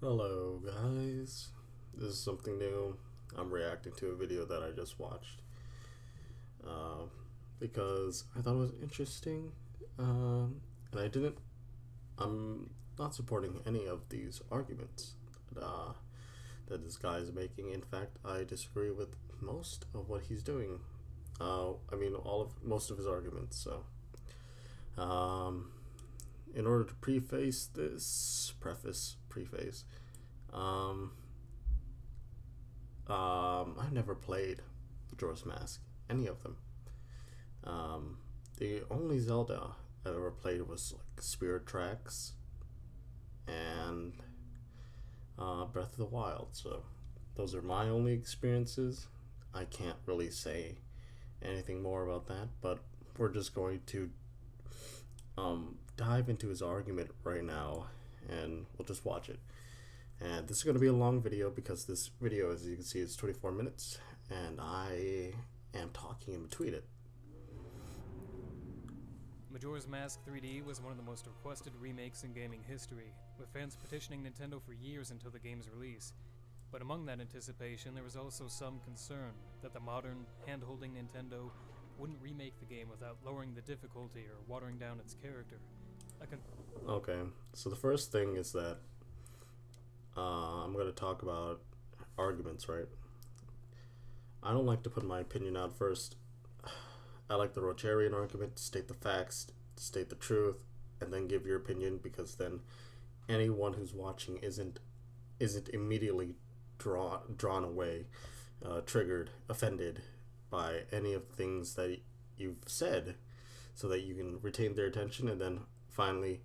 Hello guys, this is something new. I'm reacting to a video that I just watched because I thought it was interesting, and I'm not supporting any of these arguments that this guy is making. In fact, I disagree with most of what he's doing. Most of his arguments. So, in order to preface, I've never played Majora's Mask, any of them. The only Zelda I've ever played was like Spirit Tracks and Breath of the Wild. So those are my only experiences. I can't really say anything more about that, but we're just going to dive into his argument right now, and we'll just watch it. And this is going to be a long video because this video, as you can see, is 24 minutes, and I am talking in between it. Majora's Mask 3D was one of the most requested remakes in gaming history, with fans petitioning Nintendo for years until the game's release. But among that anticipation, there was also some concern that the modern, hand-holding Nintendo wouldn't remake the game without lowering the difficulty or watering down its character. Okay, so the first thing is that I'm going to talk about arguments, right? I don't like to put my opinion out first. I like the Rogerian argument, to state the facts, to state the truth, and then give your opinion, because then anyone who's watching isn't immediately drawn away, triggered, offended by any of the things that you've said, so that you can retain their attention and then finally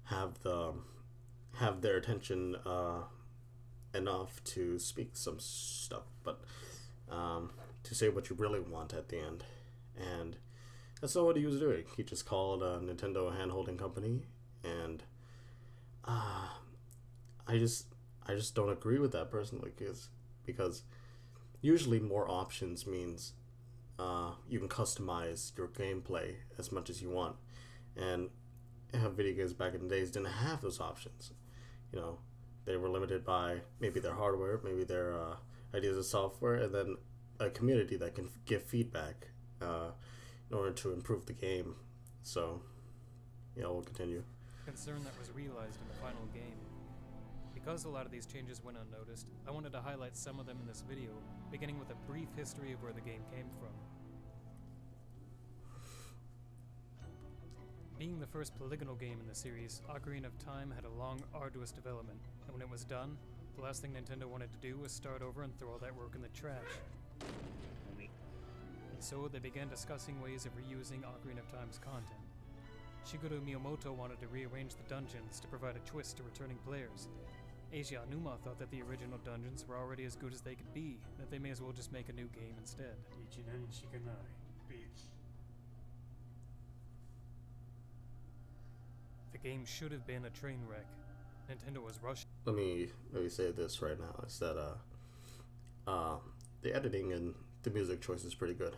have their attention enough to speak some stuff, but to say what you really want at the end. And that's not what he was doing. He just called a Nintendo a hand-holding company, and I just don't agree with that personally, because usually more options means you can customize your gameplay as much as you want, and video games back in the days didn't have those options. You know, they were limited by maybe their hardware, maybe their ideas of software, and then a community that can give feedback in order to improve the game. So, yeah, we'll continue. Concern that was realized in the final game. Because a lot of these changes went unnoticed, I wanted to highlight some of them in this video, beginning with a brief history of where the game came from. Being the first polygonal game in the series, Ocarina of Time had a long, arduous development, and when it was done, the last thing Nintendo wanted to do was start over and throw all that work in the trash. And so they began discussing ways of reusing Ocarina of Time's content. Shigeru Miyamoto wanted to rearrange the dungeons to provide a twist to returning players. Eiji Aonuma thought that the original dungeons were already as good as they could be, that they may as well just make a new game instead. The game should have been a train wreck. Nintendo was rushing. Let me say this right now, is that the editing and the music choice is pretty good.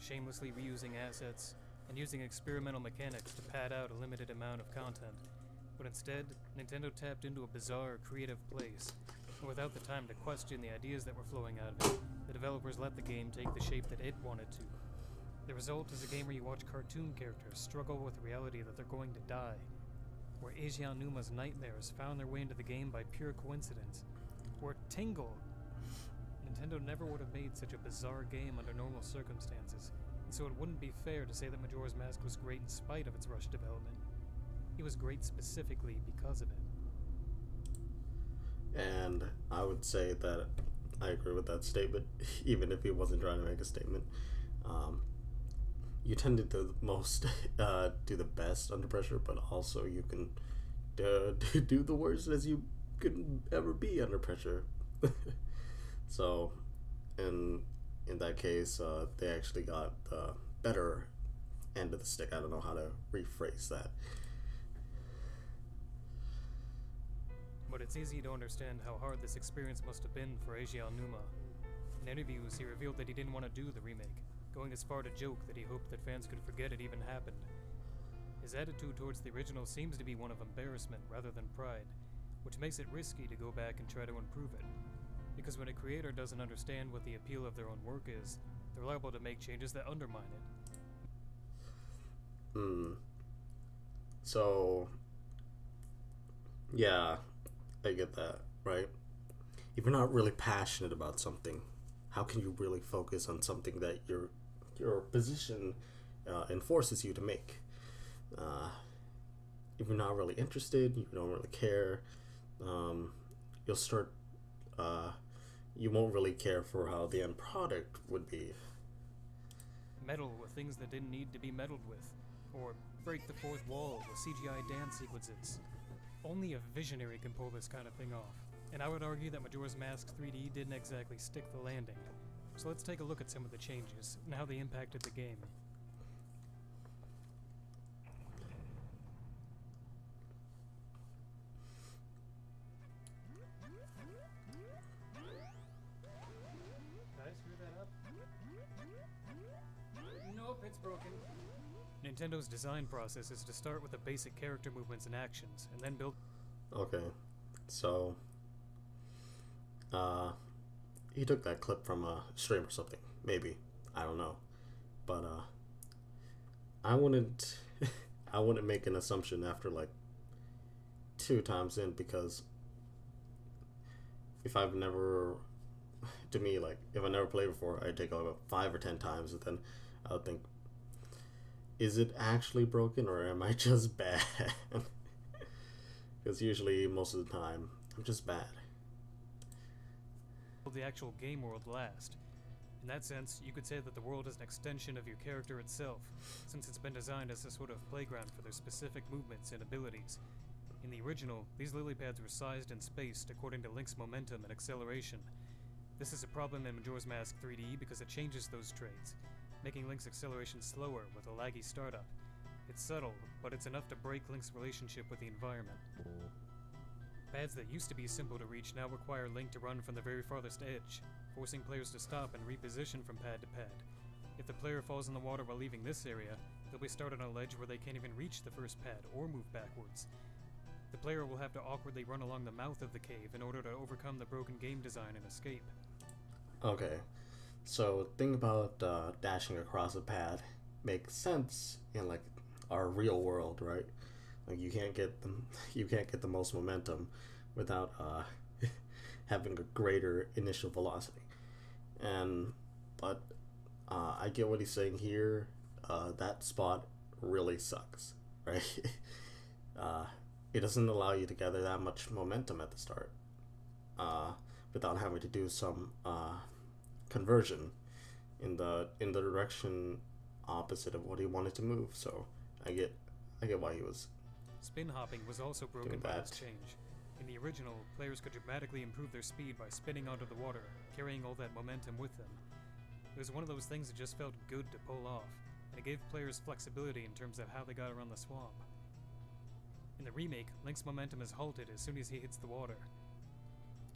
Shamelessly reusing assets and using experimental mechanics to pad out a limited amount of content. But instead, Nintendo tapped into a bizarre, creative place. And without the time to question the ideas that were flowing out of it, the developers let the game take the shape that it wanted to. The result is a game where you watch cartoon characters struggle with the reality that they're going to die, where Eiji Aonuma's nightmares found their way into the game by pure coincidence, where Tingle. Nintendo never would have made such a bizarre game under normal circumstances, and so it wouldn't be fair to say that Majora's Mask was great in spite of its rushed development. It was great specifically because of it. And I would say that I agree with that statement, even if he wasn't trying to make a statement. You tend to do the best under pressure, but also you can do the worst as you could ever be under pressure. So, in that case, they actually got the better end of the stick. I don't know how to rephrase that. But it's easy to understand how hard this experience must have been for Eiji Aonuma. In interviews, he revealed that he didn't want to do the remake, going as far to joke that he hoped that fans could forget it even happened. His attitude towards the original seems to be one of embarrassment rather than pride, which makes it risky to go back and try to improve it. Because when a creator doesn't understand what the appeal of their own work is, they're liable to make changes that undermine it. So, yeah, I get that, right? If you're not really passionate about something, how can you really focus on something that your position enforces you to make? If you're not really interested, you don't really care, you'll start, you won't really care for how the end product would be. Meddle with things that didn't need to be meddled with, or break the fourth wall with CGI dance sequences. Only a visionary can pull this kind of thing off, and I would argue that Majora's Mask 3D didn't exactly stick the landing. So let's take a look at some of the changes, and how they impacted the game. Did I screw that up? Nope, it's broken. Nintendo's design process is to start with the basic character movements and actions, and then build... Okay, so, he took that clip from a stream or something, maybe, I don't know, but, I wouldn't, I wouldn't make an assumption after, like, 2 times in, because if I've never, to me, like, if I never played before, I'd take about 5 or 10 times, and then I would think, is it actually broken, or am I just bad? Because usually, most of the time, I'm just bad. The actual game world last. In that sense, you could say that the world is an extension of your character itself, since it's been designed as a sort of playground for their specific movements and abilities. In the original, these lily pads were sized and spaced according to Link's momentum and acceleration. This is a problem in Majora's Mask 3D because it changes those traits, making Link's acceleration slower with a laggy startup. It's subtle, but it's enough to break Link's relationship with the environment. Pads that used to be simple to reach now require Link to run from the very farthest edge, forcing players to stop and reposition from pad to pad. If the player falls in the water while leaving this area, they'll be started on a ledge where they can't even reach the first pad or move backwards. The player will have to awkwardly run along the mouth of the cave in order to overcome the broken game design and escape. Okay, so think about dashing across a pad makes sense in like our real world, right? Like you can't get the most momentum without having a greater initial velocity. But I get what he's saying here. That spot really sucks, right? It doesn't allow you to gather that much momentum at the start without having to do some conversion in the direction opposite of what he wanted to move. So I get why he was. Spin hopping was also broken by this change. In the original, players could dramatically improve their speed by spinning onto the water, carrying all that momentum with them. It was one of those things that just felt good to pull off, and it gave players flexibility in terms of how they got around the swamp. In the remake, Link's momentum is halted as soon as he hits the water.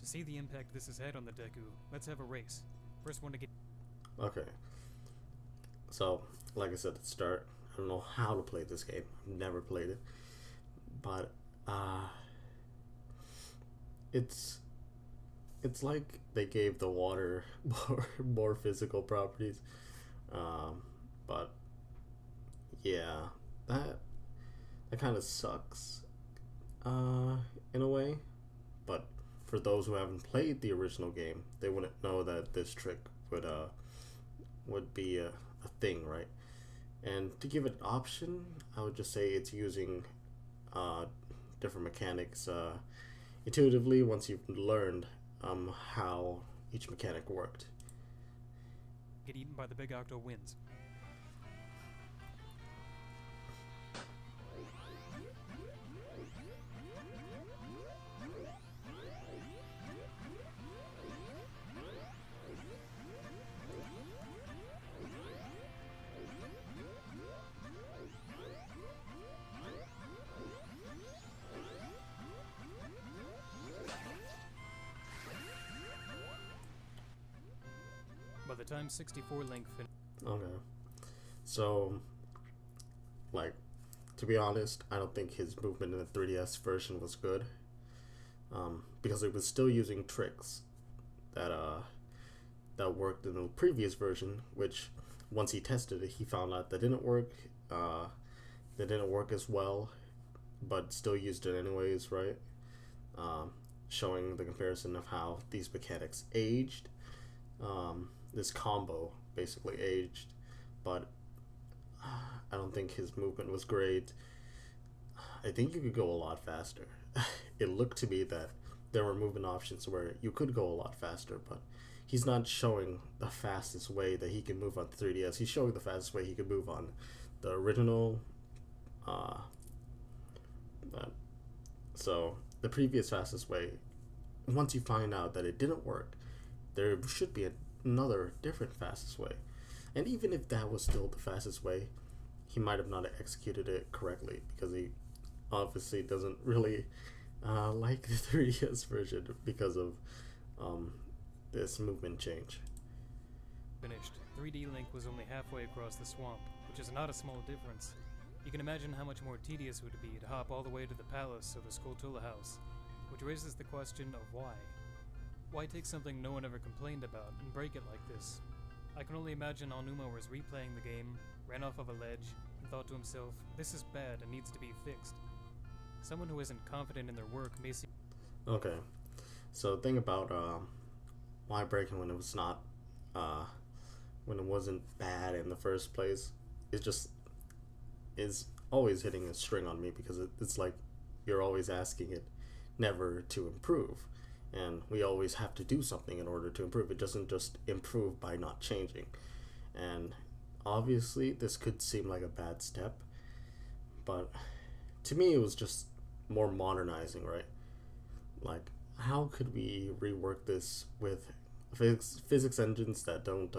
To see the impact this has had on the Deku, let's have a race. First one to get... Okay. So, like I said at the start, I don't know how to play this game. I've never played it. But, it's like they gave the water more physical properties. But, yeah, that kind of sucks, in a way. But for those who haven't played the original game, they wouldn't know that this trick would be a thing, right? And to give it an option, I would just say it's using different mechanics intuitively once you've learned how each mechanic worked. Get eaten by the big octo wins. By the time 64 Link finished... Okay. So, like, to be honest, I don't think his movement in the 3DS version was good. because it was still using tricks that that worked in the previous version, which once he tested it, he found out that didn't work. That didn't work as well, but still used it anyways, right? Showing the comparison of how these mechanics aged. This combo basically aged, but I don't think his movement was great. I think you could go a lot faster. It looked to me that there were movement options where you could go a lot faster, but he's not showing the fastest way that he can move on 3DS. He's showing the fastest way he could move on the original. Uh, so the previous fastest way, once you find out that it didn't work, there should be another different fastest way. And even if that was still the fastest way, he might have not executed it correctly because he obviously doesn't really like the 3DS version because of this movement change. Finished, 3D Link was only halfway across the swamp, which is not a small difference. You can imagine how much more tedious it would be to hop all the way to the palace or the Skulltula house, which raises the question of why. Why take something no one ever complained about and break it like this? I can only imagine Aonuma was replaying the game, ran off of a ledge, and thought to himself, this is bad and needs to be fixed. Someone who isn't confident in their work may see... Okay, so the thing about why breaking when it was not, when it wasn't bad in the first place, is always hitting a string on me because it's like you're always asking it never to improve, and we always have to do something in order to improve. It doesn't just improve by not changing, and obviously this could seem like a bad step, but to me it was just more modernizing, right? Like, how could we rework this with physics engines that don't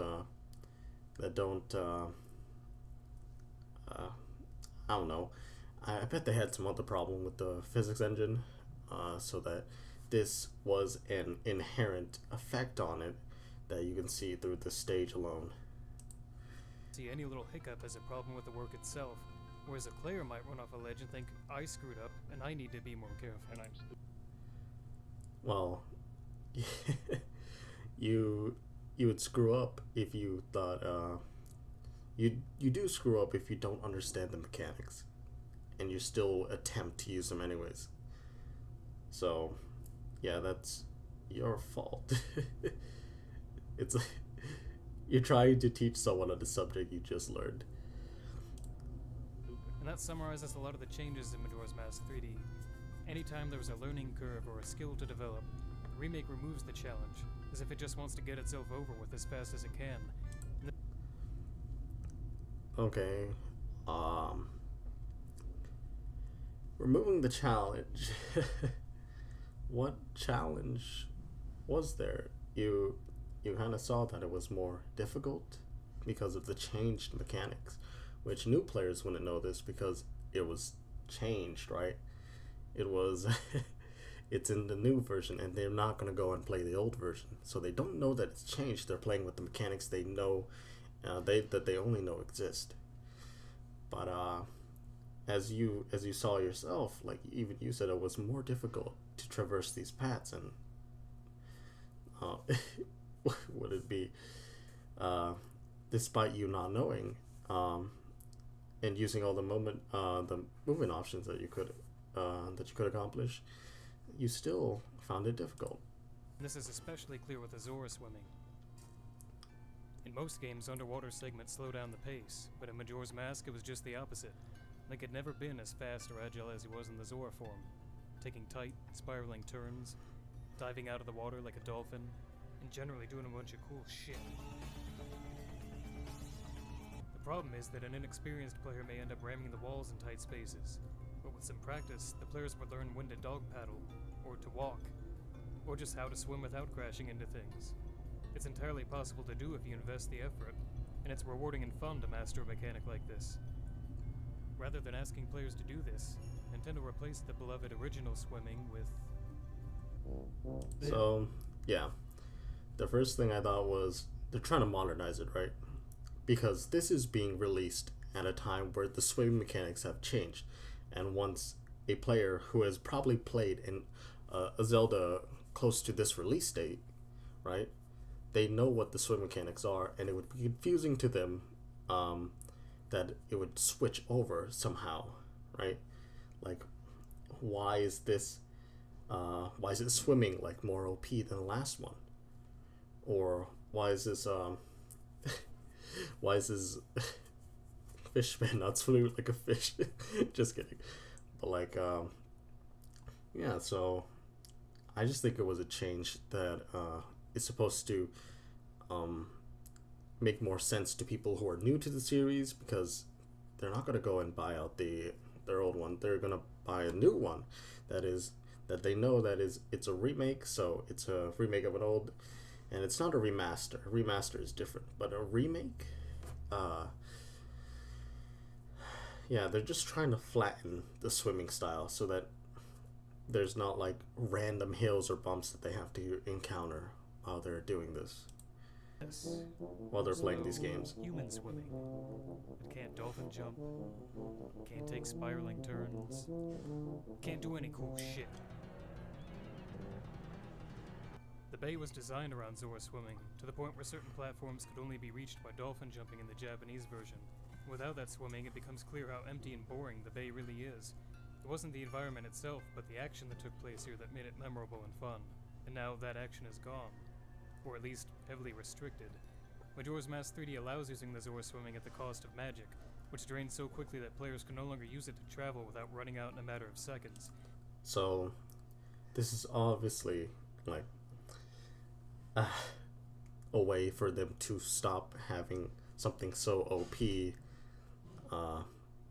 I don't know. I bet they had some other problem with the physics engine, so that this was an inherent effect on it that you can see through the stage alone. See any little hiccup as a problem with the work itself, whereas a player might run off a ledge and think, I screwed up and I need to be more careful. And I'm well, you would screw up if you thought you do screw up if you don't understand the mechanics, and you still attempt to use them anyways. So, yeah, that's your fault. It's like you're trying to teach someone on the subject you just learned. And that summarizes a lot of the changes in Majora's Mask 3D. Anytime there was a learning curve or a skill to develop, the remake removes the challenge, as if it just wants to get itself over with as fast as it can. Okay, removing the challenge. What challenge was there? You kind of saw that it was more difficult because of the changed mechanics, which new players wouldn't know this because it was changed, right? It was it's in the new version, and they're not going to go and play the old version, so they don't know that it's changed. They're playing with the mechanics they know, that they only know exist. But as you saw yourself, like even you said, it was more difficult to traverse these paths, and would it be despite you not knowing and using all the movement options that you could accomplish, you still found it difficult. This is especially clear with Azora swimming. In most games, underwater segments slow down the pace, but in Majora's Mask it was just the opposite. Like he'd never been as fast or agile as he was in the Zora form, taking tight, spiraling turns, diving out of the water like a dolphin, and generally doing a bunch of cool shit. The problem is that an inexperienced player may end up ramming the walls in tight spaces, but with some practice, the players would learn when to dog paddle, or to walk, or just how to swim without crashing into things. It's entirely possible to do if you invest the effort, and it's rewarding and fun to master a mechanic like this. Rather than asking players to do this, Nintendo replaced the beloved original swimming with... So, yeah. The first thing I thought was, they're trying to modernize it, right? Because this is being released at a time where the swimming mechanics have changed, and once a player who has probably played in a Zelda close to this release date, right? They know what the swim mechanics are, and it would be confusing to them that it would switch over somehow, right? Like, why is this? Why is it swimming like more OP than the last one? Or why is this why is this fishman not swimming like a fish? Just kidding. But like yeah, so I just think it was a change that is supposed to make more sense to people who are new to the series, because they're not gonna go and buy out their old one. They're gonna buy a new one that they know that it's a remake, so it's a remake of an old, and it's not a remaster. A remaster is different, but a remake, yeah, they're just trying to flatten the swimming style so that there's not like random hills or bumps that they have to encounter while they're doing this. Yes. While they're playing these games. Human swimming. It can't dolphin jump. Can't take spiraling turns. Can't do any cool shit. The bay was designed around Zora swimming, to the point where certain platforms could only be reached by dolphin jumping in the Japanese version. Without that swimming, it becomes clear how empty and boring the bay really is. It wasn't the environment itself, but the action that took place here that made it memorable and fun. And now that action is gone. Or at least heavily restricted. Majora's Mask 3D allows using the Zora swimming at the cost of magic, which drains so quickly that players can no longer use it to travel without running out in a matter of seconds. So, this is obviously like a way for them to stop having something so OP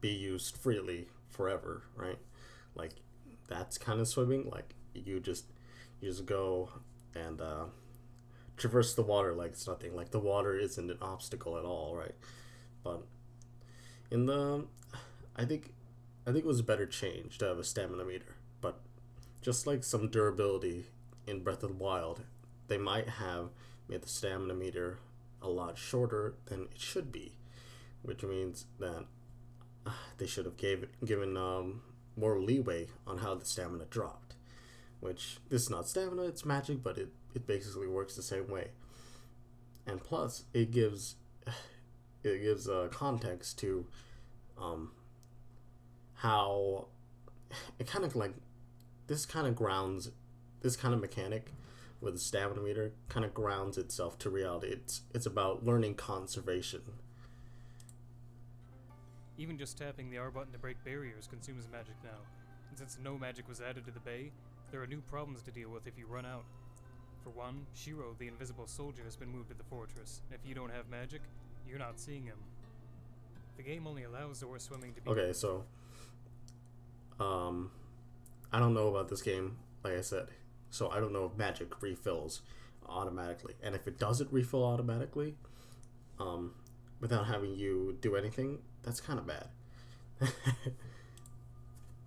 be used freely forever, right? Like, that's kind of swimming. Like, you just go and traverse the water like it's nothing. Like, the water isn't an obstacle at all, right? But in the I think it was a better change to have a stamina meter. But just like some durability in Breath of the Wild, they might have made the stamina meter a lot shorter than it should be, which means that they should have given more leeway on how the stamina dropped. Which, this is not stamina, it's magic, but it basically works the same way. And plus, it gives context to how it kind of like this kind of mechanic with the stamina meter kind of grounds itself to reality. It's about learning conservation. Even just tapping the R button to break barriers consumes magic now. And since no magic was added to the bay, there are new problems to deal with if you run out. For one, Shiro, the invisible soldier, has been moved to the fortress, and if you don't have magic, you're not seeing him. The game only allows Zora swimming to be... Okay, so I don't know about this game, like I said. So I don't know if magic refills automatically. And if it doesn't refill automatically, without having you do anything, that's kind of bad.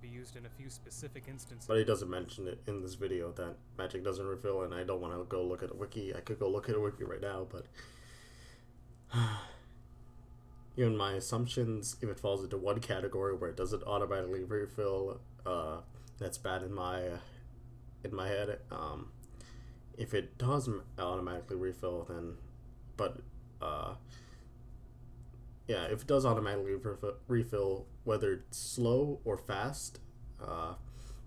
be used in a few specific instances. But he doesn't mention it in this video that magic doesn't refill, and I don't want to go look at a wiki. I could go look at a wiki right now, but even my assumptions, if it falls into one category where it doesn't automatically refill, that's bad in my head. If it does automatically refill, then, but yeah, if it does automatically refill, whether it's slow or fast,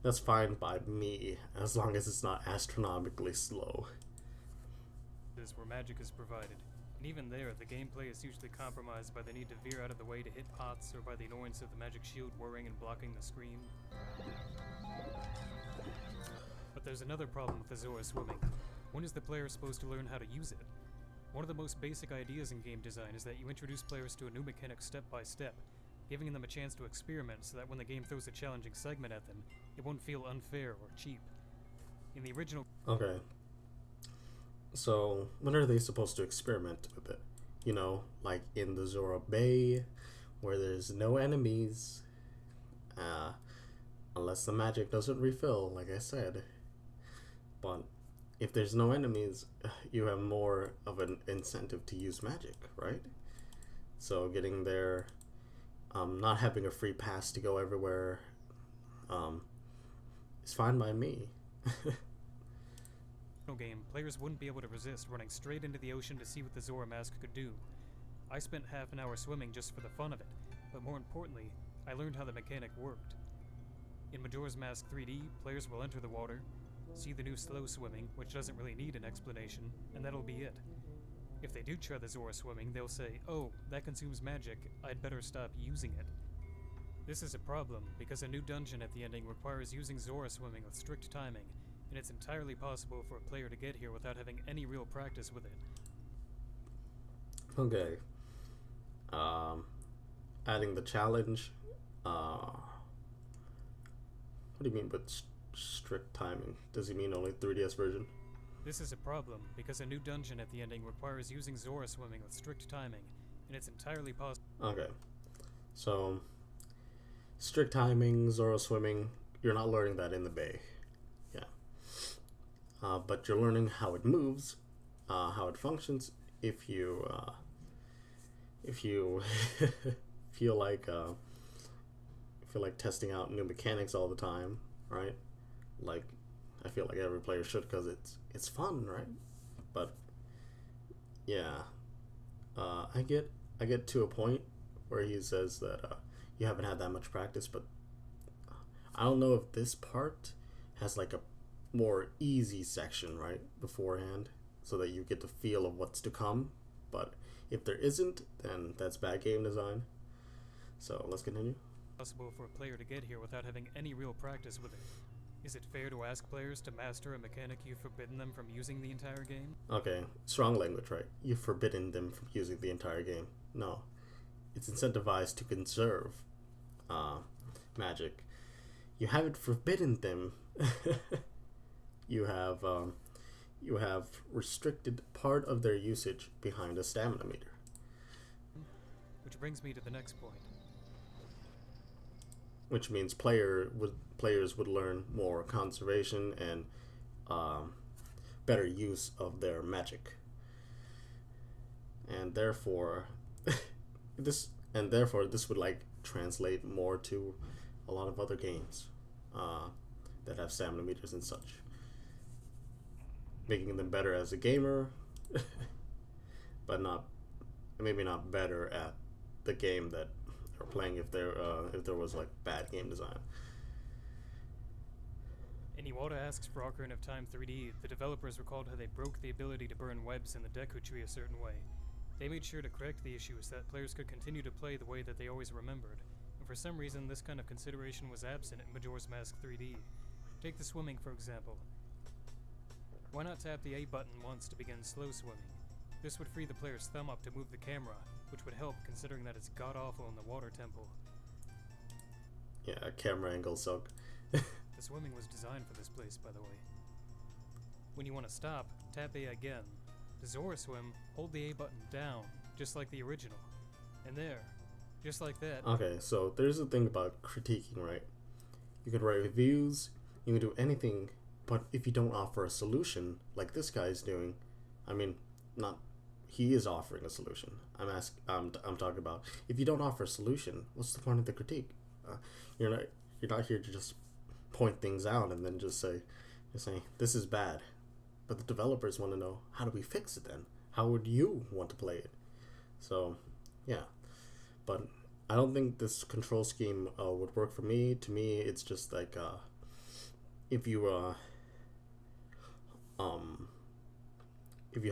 that's fine by me, as long as it's not astronomically slow. This is where magic is provided. And even there, the gameplay is usually compromised by the need to veer out of the way to hit pots, or by the annoyance of the magic shield whirring and blocking the screen. But there's another problem with the Zora swimming. When is the player supposed to learn how to use it? One of the most basic ideas in game design is that you introduce players to a new mechanic step by step, giving them a chance to experiment so that when the game throws a challenging segment at them, it won't feel unfair or cheap. In the original... Okay. So, when are they supposed to experiment with it? You know, like in the Zora Bay, where there's no enemies, unless the magic doesn't refill, like I said. But if there's no enemies, you have more of an incentive to use magic, right? So getting there, not having a free pass to go everywhere, is fine by me. game, players wouldn't be able to resist running straight into the ocean to see what the Zora mask could do. I spent half an hour swimming just for the fun of it, but more importantly, I learned how the mechanic worked. In Majora's Mask 3D, players will enter the water, see the new slow swimming, which doesn't really need an explanation, and that'll be it. If they do try the Zora swimming, they'll say, "Oh, that consumes magic, I'd better stop using it." This is a problem, because a new dungeon at the ending requires using Zora swimming with strict timing, and it's entirely possible for a player to get here without having any real practice with it. Okay. Adding the challenge. What do you mean with strict timing? Does he mean only 3DS version? This is a problem, because a new dungeon at the ending requires using Zora swimming with strict timing, and it's entirely possible. Okay. So, strict timing, Zora swimming, you're not learning that in the bay. Yeah. But you're learning how it moves, how it functions, if you feel like testing out new mechanics all the time, right? Like, I feel like every player should, because it's fun, right? But yeah, I get to a point where he says that you haven't had that much practice, but I don't know if this part has like a more easy section right beforehand, so that you get the feel of what's to come. But if there isn't, then that's bad game design. So let's continue. Possible for a player to get here without having any real practice with it. Is it fair to ask players to master a mechanic you've forbidden them from using the entire game? Okay, strong language, right? You've forbidden them from using the entire game. No, it's incentivized to conserve magic. You haven't forbidden them. You have restricted part of their usage behind a stamina meter. Which brings me to the next point. Which means players would learn more conservation and better use of their magic, and therefore this would like translate more to a lot of other games that have stamina meters and such, making them better as a gamer, but maybe not better at the game that they're playing if there was like bad game design. In Iwata Asks for Ocarina of Time 3D, the developers recalled how they broke the ability to burn webs in the Deku Tree a certain way. They made sure to correct the issue so that players could continue to play the way that they always remembered, and for some reason this kind of consideration was absent in Majora's Mask 3D. Take the swimming, for example. Why not tap the A button once to begin slow swimming? This would free the player's thumb up to move the camera, which would help considering that it's god-awful in the water temple. Yeah, camera angles suck. The swimming was designed for this place, by the way. When you want to stop, tap A again. To Zora swim, hold the A button down, just like the original. And there, just like that. Okay, so there's a thing about critiquing, right? You can write reviews, you can do anything, but if you don't offer a solution, like this guy's doing, he is offering a solution. I'm talking about, if you don't offer a solution, what's the point of the critique? You're not here to just point things out and then just say this is bad. But the developers want to know, how do we fix it then? How would you want to play it? So, yeah. But I don't think this control scheme would work for me. To me, it's just like if you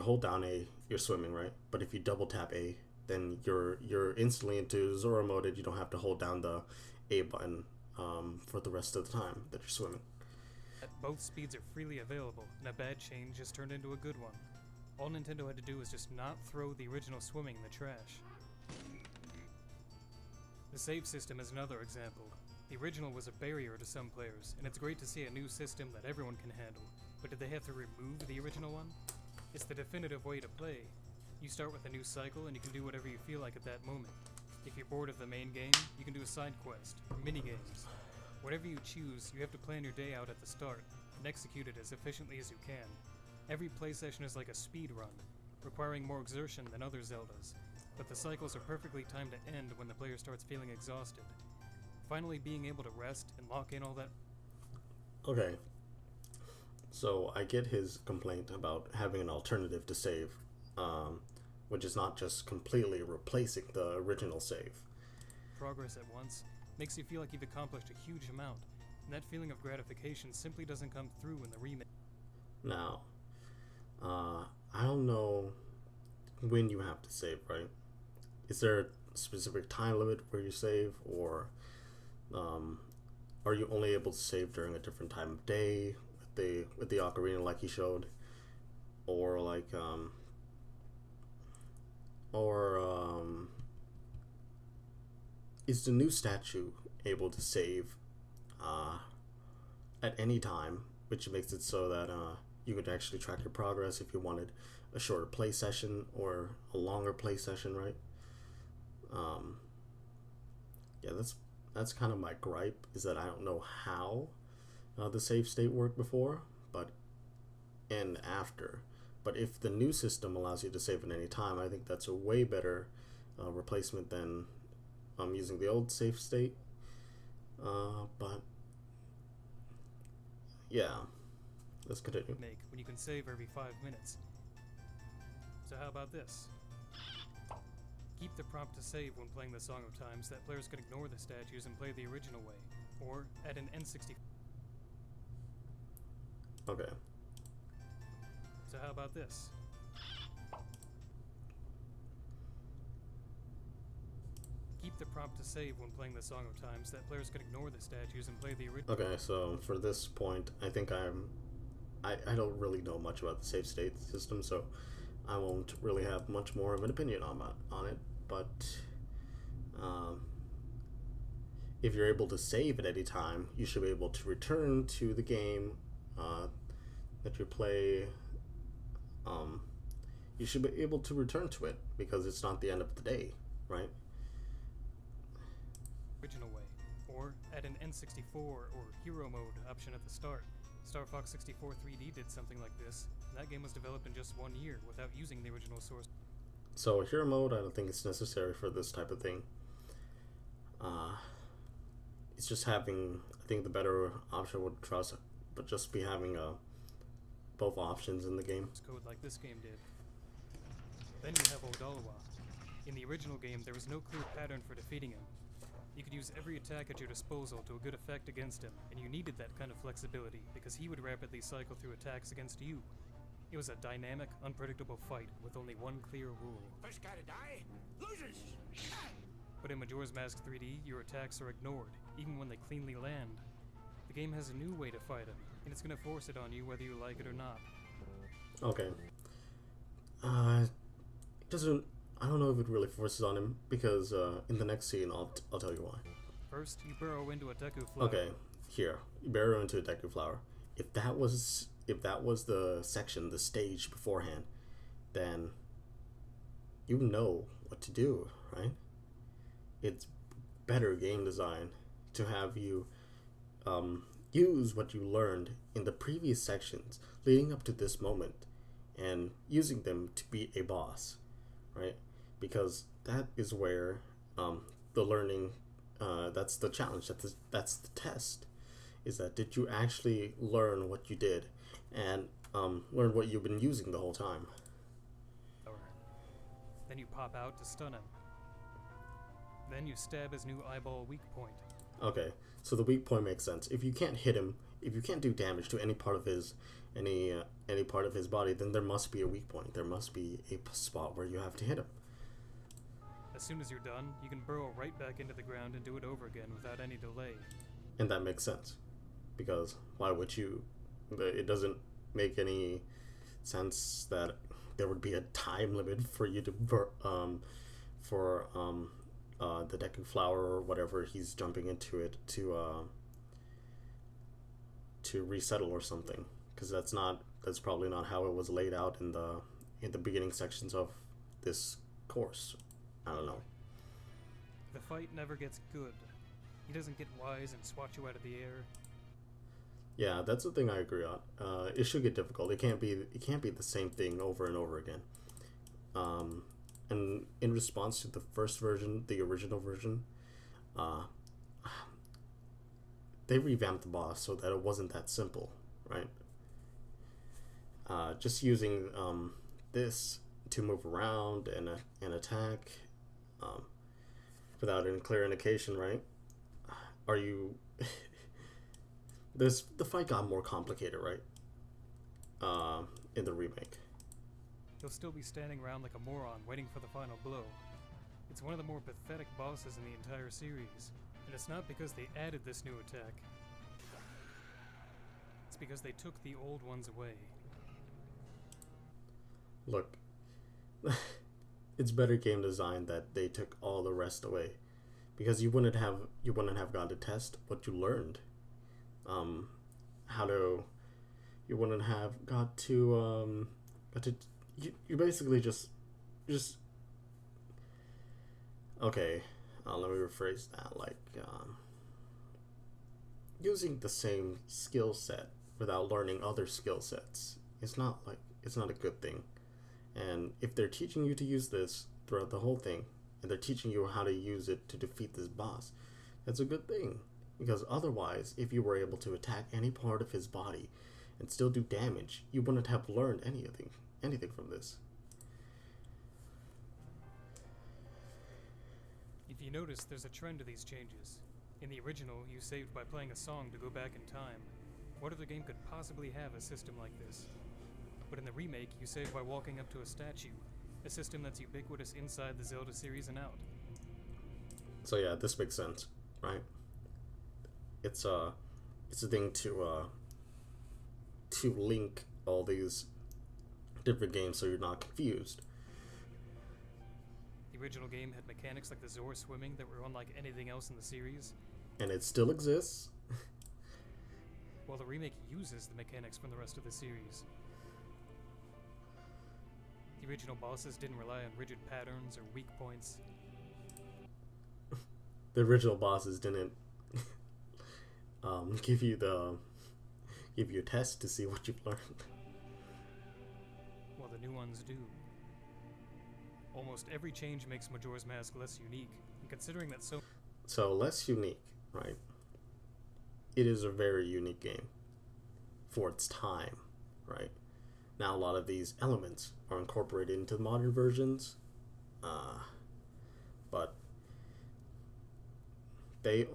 hold down A, you're swimming, right? But if you double tap A, then you're instantly into Zora mode, and you don't have to hold down the A button for the rest of the time that you're swimming. Both speeds are freely available, and a bad change just turned into a good one. All Nintendo had to do was just not throw the original swimming in the trash. The save system is another example. The original was a barrier to some players, and it's great to see a new system that everyone can handle. But did they have to remove the original one? It's the definitive way to play. You start with a new cycle, and you can do whatever you feel like at that moment. If you're bored of the main game, you can do a side quest, or mini-games. Whatever you choose, you have to plan your day out at the start, and execute it as efficiently as you can. Every play session is like a speed run, requiring more exertion than other Zeldas, but the cycles are perfectly timed to end when the player starts feeling exhausted. Finally being able to rest and lock in all that... Okay. So I get his complaint about having an alternative to save, um, which is not just completely replacing the original save. Progress at once makes you feel like you've accomplished a huge amount, and that feeling of gratification simply doesn't come through in the remake. Now, I don't know when you have to save, right? Is there a specific time limit where you save, or are you only able to save during a different time of day with the ocarina like he showed, or like is the new statue able to save at any time, which makes it so that you could actually track your progress if you wanted a shorter play session or a longer play session, right? Yeah, that's kind of my gripe, is that I don't know how the save state worked before, and after. But if the new system allows you to save at any time, I think that's a way better replacement than using the old save state. But yeah, let's continue. Make when you can save every 5 minutes. So how about this? Keep the prompt to save when playing the Song of Time so that players can ignore the statues and play the original way, or add an N64. Okay. So how about this? Keep the prompt to save when playing the Song of Time so that players can ignore the statues and play the original. Okay, so for this point, I think I don't really know much about the save state system, so I won't really have much more of an opinion on it. But if you're able to save at any time, you should be able to return to the game that you play. You should be able to return to it because it's not the end of the day, right? Original way, or add an N64 or Hero Mode option at the start. Star Fox 64 3D did something like this, and that game was developed in just 1 year without using the original source. So Hero Mode, I don't think it's necessary for this type of thing. It's just having, I think the better option would just be having both options in the game. Code like this game did. Then you have Odalawa. In the original game, there was no clear pattern for defeating him. You could use every attack at your disposal to a good effect against him, and you needed that kind of flexibility because he would rapidly cycle through attacks against you. It was a dynamic, unpredictable fight with only one clear rule. First gotta die, losers! But in Majora's Mask 3D, your attacks are ignored, even when they cleanly land. The game has a new way to fight him, and it's going to force it on you whether you like it or not. Okay. I don't know if it really forces on him, because in the next scene, I'll tell you why. First, you burrow into a Deku Flower. Okay, here. You burrow into a Deku Flower. If that was the section, the stage beforehand, then you know what to do, right? It's better game design to have you use what you learned in the previous sections leading up to this moment and using them to beat a boss, right? Because that is where the learning, that's the challenge, that's the test, is that did you actually learn what you did and learn what you've been using the whole time. Then you pop out to stun him. Then you stab his new eyeball weak point. Okay, so the weak point makes sense. If you can't hit him, if you can't do damage to any part of his part of his body, then there must be a weak point. There must be a spot where you have to hit him. As soon as you're done, you can burrow right back into the ground and do it over again without any delay. And that makes sense, because why would you? It doesn't make any sense that there would be a time limit for you to the Deku Flower or whatever he's jumping into it to resettle or something, because that's probably not how it was laid out in the beginning sections of this course. I don't know. The fight never gets good. He doesn't get wise and swat you out of the air. Yeah, that's the thing I agree on. It should get difficult. It can't be the same thing over and over again. And in response to the first version, the original version, they revamped the boss so that it wasn't that simple, right? just using this to move around and attack without any clear indication, right? Are you... the fight got more complicated, right? In the remake. You'll still be standing around like a moron waiting for the final blow. It's one of the more pathetic bosses in the entire series, and it's not because they added this new attack. It's because they took the old ones away. Look, it's better game design that they took all the rest away, because you wouldn't have gone to test what you learned. You wouldn't have got to you basically just okay. Let me rephrase that. Like using the same skill set without learning other skill sets. It's not a good thing. And if they're teaching you to use this throughout the whole thing, and they're teaching you how to use it to defeat this boss, that's a good thing. Because otherwise, if you were able to attack any part of his body and still do damage, you wouldn't have learned anything from this. If you notice, there's a trend to these changes. In the original, you saved by playing a song to go back in time. What other game could possibly have a system like this? But in the remake, you save by walking up to a statue, a system that's ubiquitous inside the Zelda series and out. So yeah, this makes sense, right? It's a thing to link all these different games so you're not confused. The original game had mechanics like the Zor swimming that were unlike anything else in the series. And it still exists. While the remake uses the mechanics from the rest of the series. The original bosses didn't rely on rigid patterns or weak points. The original bosses didn't give you a test to see what you've learned. While the new ones do. Almost every change makes Majora's Mask less unique, and considering that So less unique, right? It is a very unique game for its time, right? Now a lot of these elements are incorporated into the modern versions, but they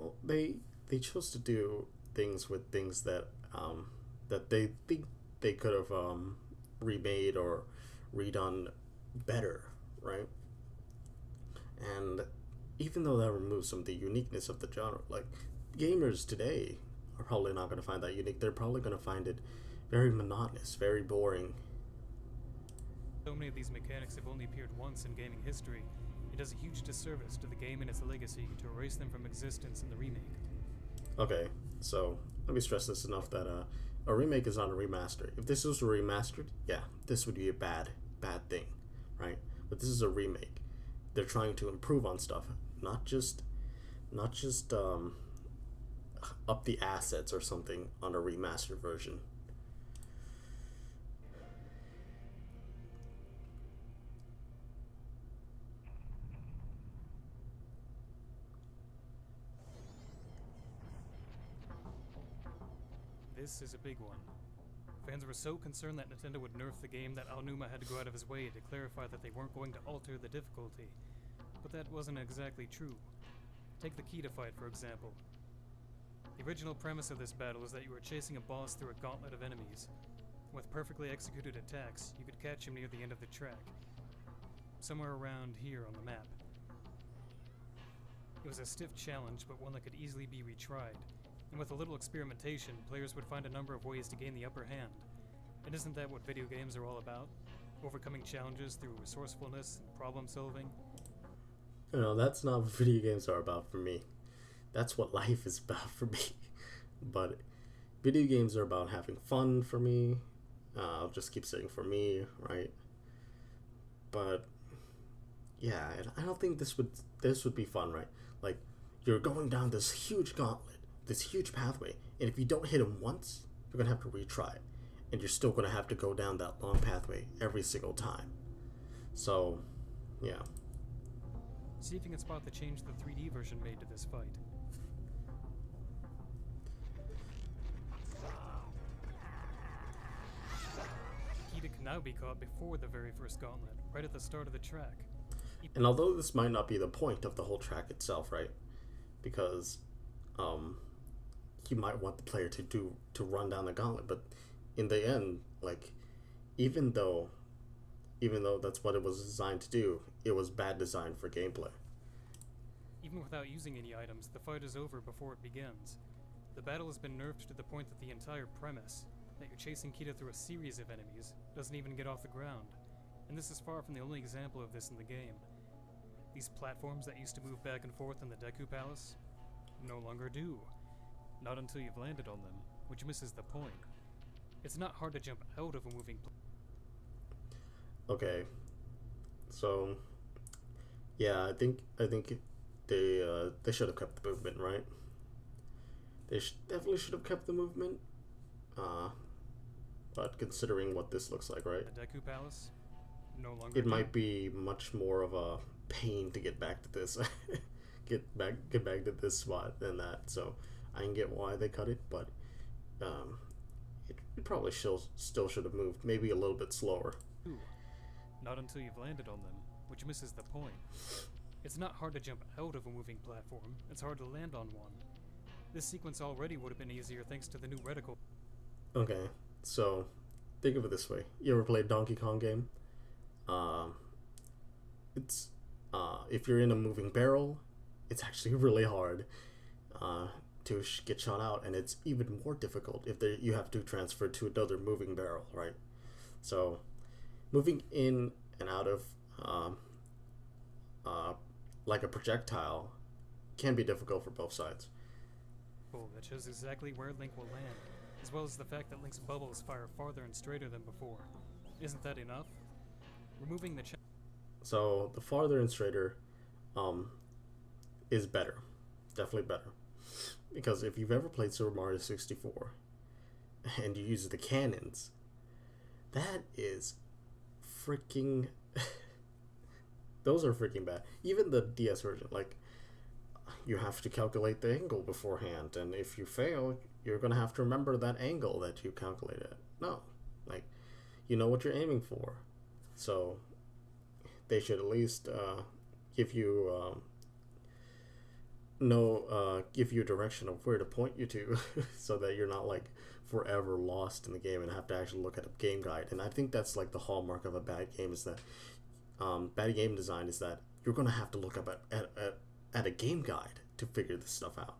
chose to do things with things that that they think they could have remade or redone better, right? And even though that removes some of the uniqueness of the genre, like gamers today are probably not going to find that unique. They're probably going to find it very monotonous, very boring. So many of these mechanics have only appeared once in gaming history. It does a huge disservice to the game and its legacy to erase them from existence in the remake. Okay, so let me stress this enough that a remake is not a remaster. If this was a remastered, yeah, this would be a bad thing, right? But this is a remake. They're trying to improve on stuff, not just up the assets or something on a remastered version. This is a big one. Fans were so concerned that Nintendo would nerf the game that Aonuma had to go out of his way to clarify that they weren't going to alter the difficulty. But that wasn't exactly true. Take the key to fight, for example. The original premise of this battle is that you were chasing a boss through a gauntlet of enemies. With perfectly executed attacks, you could catch him near the end of the track. Somewhere around here on the map. It was a stiff challenge, but one that could easily be retried. And with a little experimentation, players would find a number of ways to gain the upper hand. And isn't that what video games are all about? Overcoming challenges through resourcefulness and problem solving? You know, that's not what video games are about for me. That's what life is about for me. But video games are about having fun for me. I'll just keep saying for me, right? But yeah, I don't think this would be fun, right? Like, you're going down this huge gauntlet, this huge pathway, and if you don't hit him once, you're gonna have to retry it, and you're still gonna have to go down that long pathway every single time. So, yeah. See if you can spot the change the 3D version made to this fight. The key to now be caught before the very first gauntlet, right at the start of the track. And although this might not be the point of the whole track itself, right? Because you might want the player to run down the gauntlet, but in the end, like, even though that's what it was designed to do, it was bad design for gameplay. Even without using any items, the fight is over before it begins. The battle has been nerfed to the point that the entire premise, that you're chasing Kita through a series of enemies, doesn't even get off the ground. And this is far from the only example of this in the game. These platforms that used to move back and forth in the Deku Palace no longer do. Not until you've landed on them, which misses the point. It's not hard to jump out of a moving Okay, so yeah, I think they should have kept the movement, right? They definitely should have kept the movement. But considering what this looks like, right? The Deku Palace no longer It might be much more of a pain to get back to this, get back to this spot than that. So I can get why they cut it, but it probably still should have moved, maybe a little bit slower. Not until you've landed on them, which misses the point. It's not hard to jump out of a moving platform, it's hard to land on one. This sequence already would have been easier thanks to the new reticle. Okay, so think of it this way. You ever played Donkey Kong game? It's if you're in a moving barrel, it's actually really hard to get shot out, and it's even more difficult if you have to transfer to another moving barrel, right? So moving in and out of like a projectile can be difficult for both sides. Oh, that shows exactly where Link will land, as well as the fact that Link's bubbles fire farther and straighter than before. Isn't that enough? Removing the So the farther and straighter is better, definitely better, because if you've ever played Super Mario 64 and you use the cannons, that is freaking those are freaking bad. Even the DS version, like, you have to calculate the angle beforehand, and if you fail, you're gonna have to remember that angle that you calculated. No, like, you know what you're aiming for, so they should at least give you give you a direction of where to point you to, so that you're not like forever lost in the game and have to actually look at a game guide. And I think that's like the hallmark of a bad game, is that bad game design is that you're gonna have to look up at a game guide to figure this stuff out.